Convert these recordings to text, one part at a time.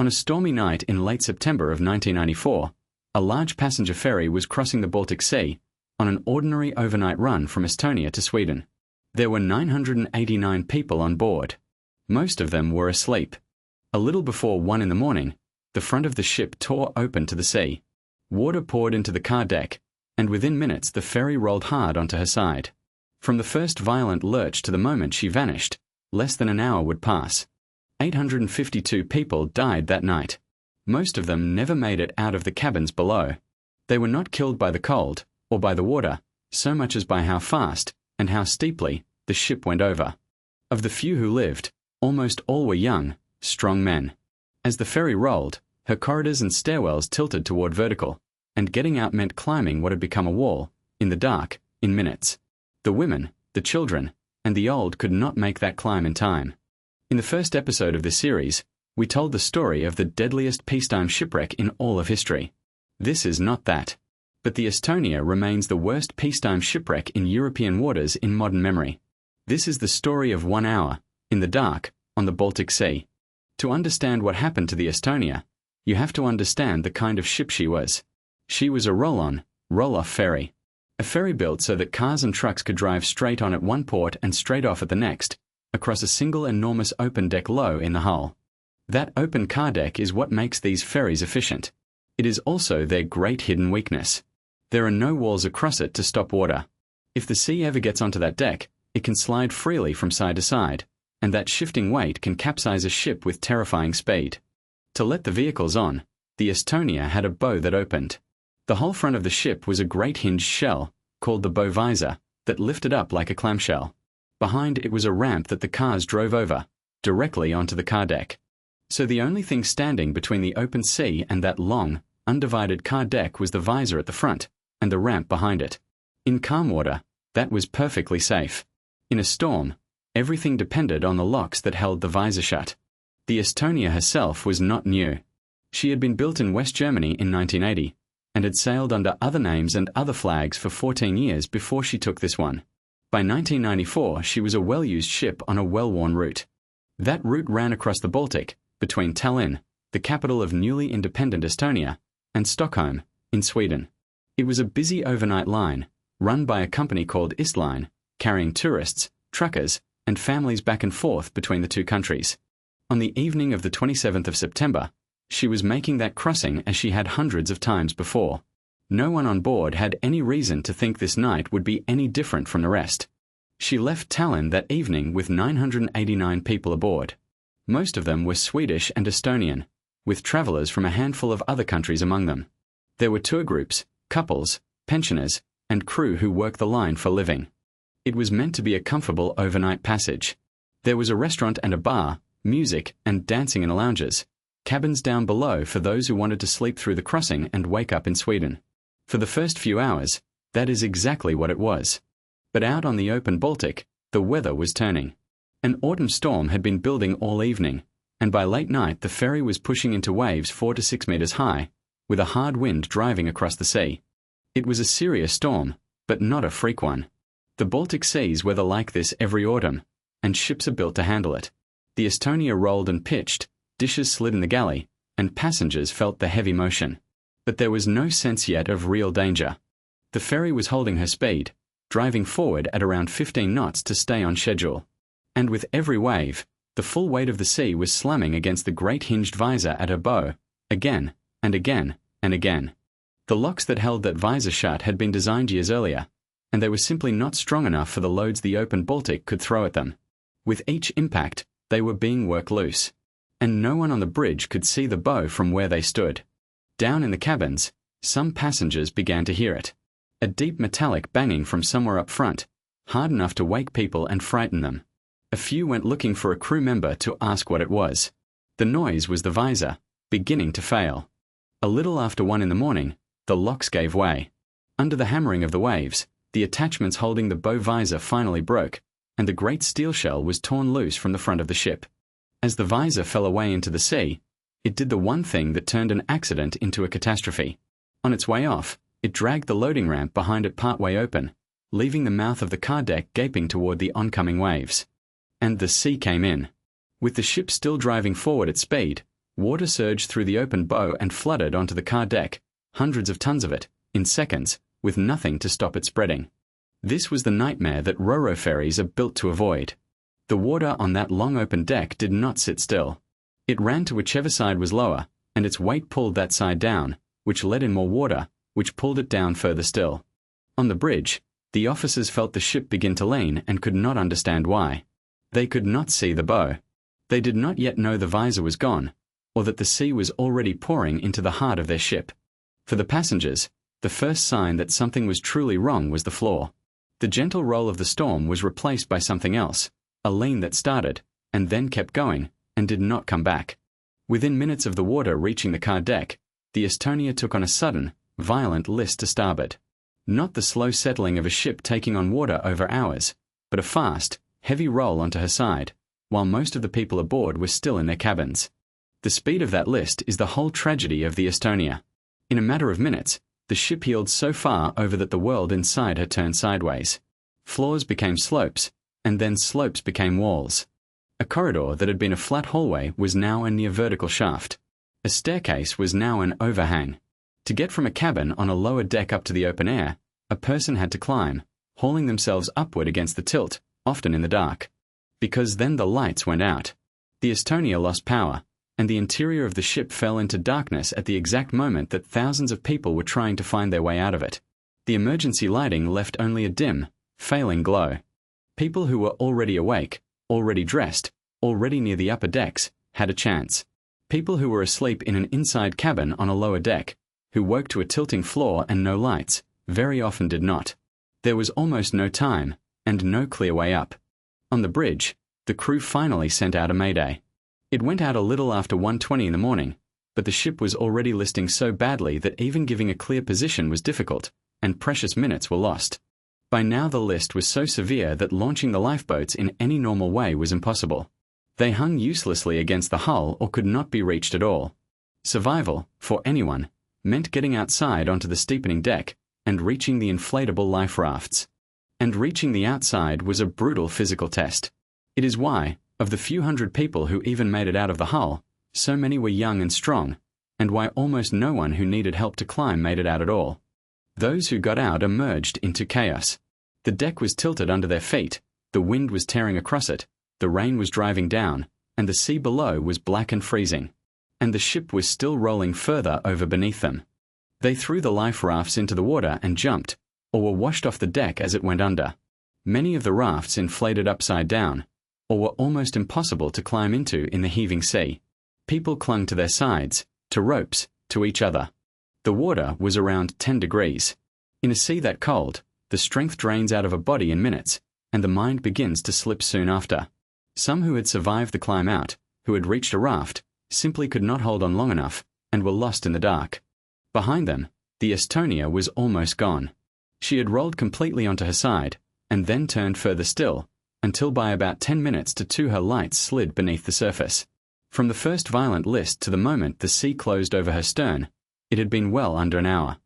On a stormy night in late September of 1994, a large passenger ferry was crossing the Baltic Sea on an ordinary overnight run from Estonia to Sweden. There were 989 people on board. Most of them were asleep. A little before 1 in the morning, the front of the ship tore open to the sea. Water poured into the car deck, and within minutes the ferry rolled hard onto her side. From the first violent lurch to the moment she vanished, less than an hour would pass. 852 people died that night. Most of them never made it out of the cabins below. They were not killed by the cold, or by the water, so much as by how fast, and how steeply, the ship went over. Of the few who lived, almost all were young, strong men. As the ferry rolled, her corridors and stairwells tilted toward vertical, and getting out meant climbing what had become a wall, in the dark, in minutes. The women, the children, and the old could not make that climb in time. In the first episode of this series, we told the story of the deadliest peacetime shipwreck in all of history. This is not that. But the Estonia remains the worst peacetime shipwreck in European waters in modern memory. This is the story of 1 hour, in the dark, on the Baltic Sea. To understand what happened to the Estonia, you have to understand the kind of ship she was. She was a roll-on, roll-off ferry. A ferry built so that cars and trucks could drive straight on at one port and straight off at the next, across a single enormous open deck low in the hull. That open car deck is what makes these ferries efficient. It is also their great hidden weakness. There are no walls across it to stop water. If the sea ever gets onto that deck, it can slide freely from side to side, and that shifting weight can capsize a ship with terrifying speed. To let the vehicles on, the Estonia had a bow that opened. The whole front of the ship was a great hinged shell, called the bow visor, that lifted up like a clamshell. Behind it was a ramp that the cars drove over, directly onto the car deck. So the only thing standing between the open sea and that long, undivided car deck was the visor at the front, and the ramp behind it. In calm water, that was perfectly safe. In a storm, everything depended on the locks that held the visor shut. The Estonia herself was not new. She had been built in West Germany in 1980, and had sailed under other names and other flags for 14 years before she took this one. By 1994, she was a well-used ship on a well-worn route. That route ran across the Baltic, between Tallinn, the capital of newly independent Estonia, and Stockholm, in Sweden. It was a busy overnight line, run by a company called Line, carrying tourists, truckers, and families back and forth between the two countries. On the evening of the 27th of September, she was making that crossing as she had hundreds of times before. No one on board had any reason to think this night would be any different from the rest. She left Tallinn that evening with 989 people aboard. Most of them were Swedish and Estonian, with travellers from a handful of other countries among them. There were tour groups, couples, pensioners, and crew who worked the line for living. It was meant to be a comfortable overnight passage. There was a restaurant and a bar, music, and dancing in the lounges, cabins down below for those who wanted to sleep through the crossing and wake up in Sweden. For the first few hours, that is exactly what it was. But out on the open Baltic, the weather was turning. An autumn storm had been building all evening, and by late night the ferry was pushing into waves 4 to 6 meters high, with a hard wind driving across the sea. It was a serious storm, but not a freak one. The Baltic seas weather like this every autumn, and ships are built to handle it. The Estonia rolled and pitched, dishes slid in the galley, and passengers felt the heavy motion. But there was no sense yet of real danger. The ferry was holding her speed, driving forward at around 15 knots to stay on schedule. And with every wave, the full weight of the sea was slamming against the great hinged visor at her bow, again, and again, and again. The locks that held that visor shut had been designed years earlier, and they were simply not strong enough for the loads the open Baltic could throw at them. With each impact, they were being worked loose, and no one on the bridge could see the bow from where they stood. Down in the cabins, some passengers began to hear it. A deep metallic banging from somewhere up front, hard enough to wake people and frighten them. A few went looking for a crew member to ask what it was. The noise was the visor, beginning to fail. A little after 1 in the morning, the locks gave way. Under the hammering of the waves, the attachments holding the bow visor finally broke, and the great steel shell was torn loose from the front of the ship. As the visor fell away into the sea, it did the one thing that turned an accident into a catastrophe. On its way off, it dragged the loading ramp behind it partway open, leaving the mouth of the car deck gaping toward the oncoming waves. And the sea came in. With the ship still driving forward at speed, Water surged through the open bow and flooded onto the car deck, hundreds of tons of it, in seconds, with nothing to stop it spreading. This was the nightmare that ro-ro ferries are built to avoid. The water on that long open deck did not sit still. It ran to whichever side was lower, and its weight pulled that side down, which let in more water, which pulled it down further still. On the bridge, the officers felt the ship begin to lean and could not understand why. They could not see the bow. They did not yet know the visor was gone, or that the sea was already pouring into the heart of their ship. For the passengers, the first sign that something was truly wrong was the floor. The gentle roll of the storm was replaced by something else, a lean that started, and then kept going, and did not come back. Within minutes of the water reaching the car deck, the Estonia took on a sudden, violent list to starboard. Not the slow settling of a ship taking on water over hours, but a fast, heavy roll onto her side, while most of the people aboard were still in their cabins. The speed of that list is the whole tragedy of the Estonia. In a matter of minutes, the ship heeled so far over that the world inside her turned sideways. Floors became slopes, and then slopes became walls. A corridor that had been a flat hallway was now a near vertical shaft. A staircase was now an overhang. To get from a cabin on a lower deck up to the open air, a person had to climb, hauling themselves upward against the tilt, often in the dark. Because then the lights went out. The Estonia lost power, and the interior of the ship fell into darkness at the exact moment that thousands of people were trying to find their way out of it. The emergency lighting left only a dim, failing glow. People who were already awake, already dressed, already near the upper decks, had a chance. People who were asleep in an inside cabin on a lower deck, who woke to a tilting floor and no lights, very often did not. There was almost no time, and no clear way up. On the bridge, the crew finally sent out a mayday. It went out a little after 1:20 in the morning, but the ship was already listing so badly that even giving a clear position was difficult, and precious minutes were lost. By now the list was so severe that launching the lifeboats in any normal way was impossible. They hung uselessly against the hull or could not be reached at all. Survival, for anyone, meant getting outside onto the steepening deck and reaching the inflatable life rafts. And reaching the outside was a brutal physical test. It is why, of the few hundred people who even made it out of the hull, so many were young and strong, and why almost no one who needed help to climb made it out at all. Those who got out emerged into chaos. The deck was tilted under their feet, the wind was tearing across it, the rain was driving down, and the sea below was black and freezing. And the ship was still rolling further over beneath them. They threw the life rafts into the water and jumped, or were washed off the deck as it went under. Many of the rafts inflated upside down, or were almost impossible to climb into in the heaving sea. People clung to their sides, to ropes, to each other. The water was around 10 degrees. In a sea that cold, the strength drains out of a body in minutes, and the mind begins to slip soon after. Some who had survived the climb out, who had reached a raft, simply could not hold on long enough, and were lost in the dark. Behind them, the Estonia was almost gone. She had rolled completely onto her side, and then turned further still, until by about 10 minutes to 2 her lights slid beneath the surface. From the first violent list to the moment the sea closed over her stern, it had been well under an hour.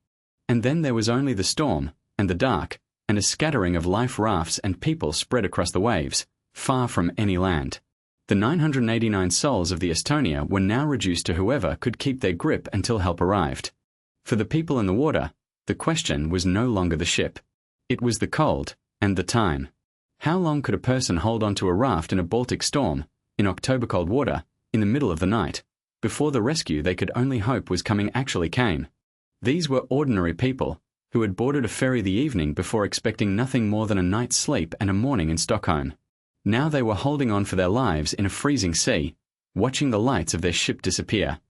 And then there was only the storm, and the dark, and a scattering of life rafts and people spread across the waves, far from any land. The 989 souls of the Estonia were now reduced to whoever could keep their grip until help arrived. For the people in the water, the question was no longer the ship. It was the cold, and the time. How long could a person hold onto a raft in a Baltic storm, in October cold water, in the middle of the night, before the rescue they could only hope was coming actually came? These were ordinary people, who had boarded a ferry the evening before expecting nothing more than a night's sleep and a morning in Stockholm. Now they were holding on for their lives in a freezing sea, watching the lights of their ship disappear.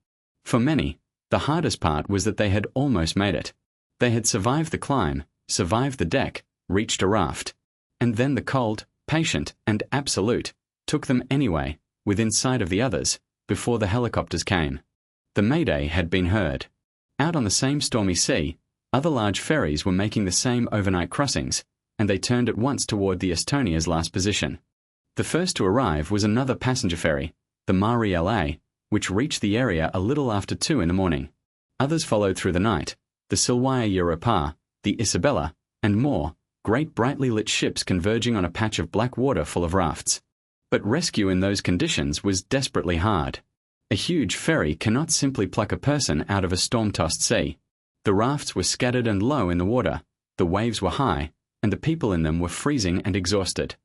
For many, the hardest part was that they had almost made it. They had survived the climb, survived the deck, reached a raft. And then the cold, patient, and absolute took them anyway, within sight of the others, before the helicopters came. The mayday had been heard. Out on the same stormy sea, other large ferries were making the same overnight crossings, and they turned at once toward the Estonia's last position. The first to arrive was another passenger ferry, the Maritime, which reached the area a little after 2 in the morning. Others followed through the night, the Silvia Europa, the Isabella, and more, great brightly lit ships converging on a patch of black water full of rafts. But rescue in those conditions was desperately hard. A huge ferry cannot simply pluck a person out of a storm-tossed sea. The rafts were scattered and low in the water, the waves were high, and the people in them were freezing and exhausted.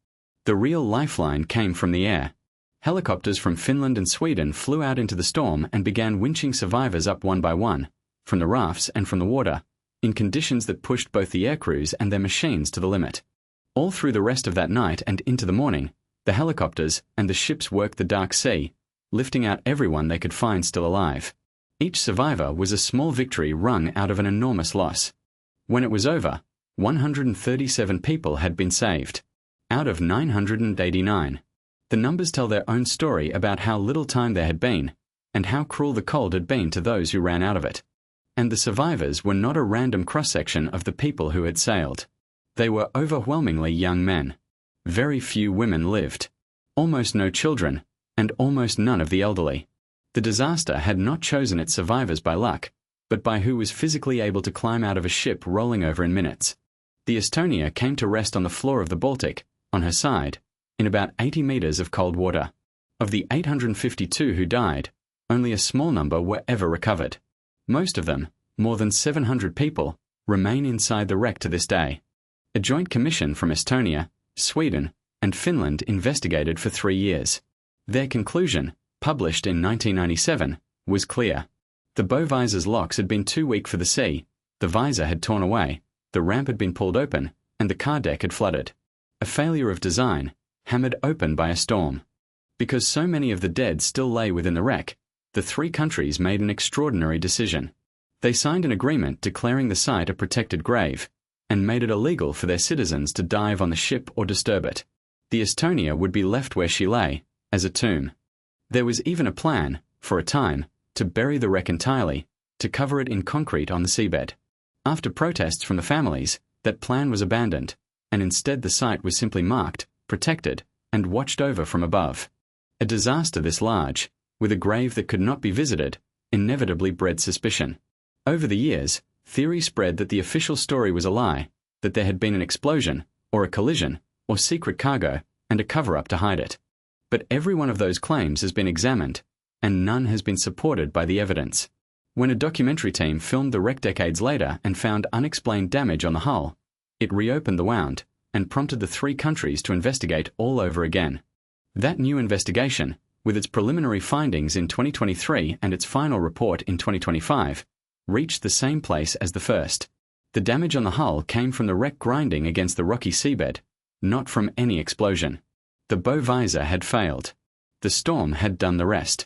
The real lifeline came from the air. Helicopters from Finland and Sweden flew out into the storm and began winching survivors up one by one, from the rafts and from the water, in conditions that pushed both the aircrews and their machines to the limit. All through the rest of that night and into the morning, the helicopters and the ships worked the dark sea, lifting out everyone they could find still alive. Each survivor was a small victory wrung out of an enormous loss. When it was over, 137 people had been saved, out of 989. The numbers tell their own story about how little time there had been, and how cruel the cold had been to those who ran out of it. And the survivors were not a random cross-section of the people who had sailed. They were overwhelmingly young men. Very few women lived. Almost no children, and almost none of the elderly. The disaster had not chosen its survivors by luck, but by who was physically able to climb out of a ship rolling over in minutes. The Estonia came to rest on the floor of the Baltic, on her side, in about 80 meters of cold water. Of the 852 who died, only a small number were ever recovered. Most of them, more than 700 people, remain inside the wreck to this day. A joint commission from Estonia, Sweden, and Finland investigated for 3 years. Their conclusion, published in 1997, was clear. The bow visor's locks had been too weak for the sea, the visor had torn away, the ramp had been pulled open, and the car deck had flooded. A failure of design, hammered open by a storm. Because so many of the dead still lay within the wreck, the 3 countries made an extraordinary decision. They signed an agreement declaring the site a protected grave, and made it illegal for their citizens to dive on the ship or disturb it. The Estonia would be left where she lay, as a tomb. There was even a plan, for a time, to bury the wreck entirely, to cover it in concrete on the seabed. After protests from the families, that plan was abandoned, and instead the site was simply marked, protected, and watched over from above. A disaster this large, with a grave that could not be visited, inevitably bred suspicion. Over the years, theory spread that the official story was a lie, that there had been an explosion, or a collision, or secret cargo, and a cover-up to hide it. But every one of those claims has been examined, and none has been supported by the evidence. When a documentary team filmed the wreck decades later and found unexplained damage on the hull, it reopened the wound, and prompted the 3 countries to investigate all over again. That new investigation, with its preliminary findings in 2023 and its final report in 2025, reached the same place as the first. The damage on the hull came from the wreck grinding against the rocky seabed, not from any explosion. The bow visor had failed. The storm had done the rest.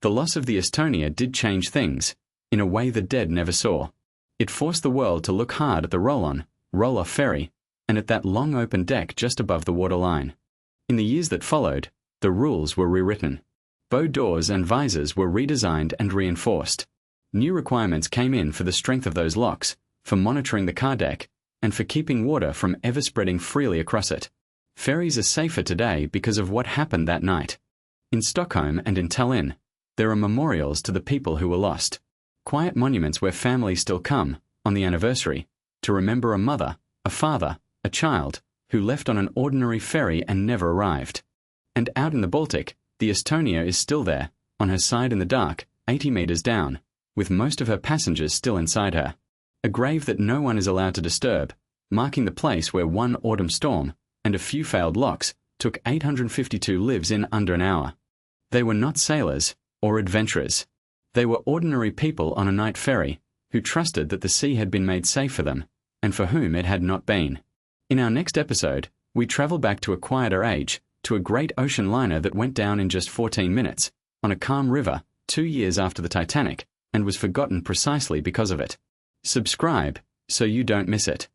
The loss of the Estonia did change things, in a way the dead never saw. It forced the world to look hard at the roll-on, roll-off ferry, and at that long open deck just above the waterline. In the years that followed, the rules were rewritten. Bow doors and visors were redesigned and reinforced. New requirements came in for the strength of those locks, for monitoring the car deck, and for keeping water from ever spreading freely across it. Ferries are safer today because of what happened that night. In Stockholm and in Tallinn, there are memorials to the people who were lost. Quiet monuments where families still come, on the anniversary, to remember a mother, a father, a child, who left on an ordinary ferry and never arrived. And out in the Baltic, the Estonia is still there, on her side in the dark, 80 meters down, with most of her passengers still inside her. A grave that no one is allowed to disturb, marking the place where one autumn storm, and a few failed locks, took 852 lives in under an hour. They were not sailors, or adventurers. They were ordinary people on a night ferry, who trusted that the sea had been made safe for them, and for whom it had not been. In our next episode, we travel back to a quieter age, to a great ocean liner that went down in just 14 minutes, on a calm river, 2 years after the Titanic, and was forgotten precisely because of it. Subscribe, so you don't miss it.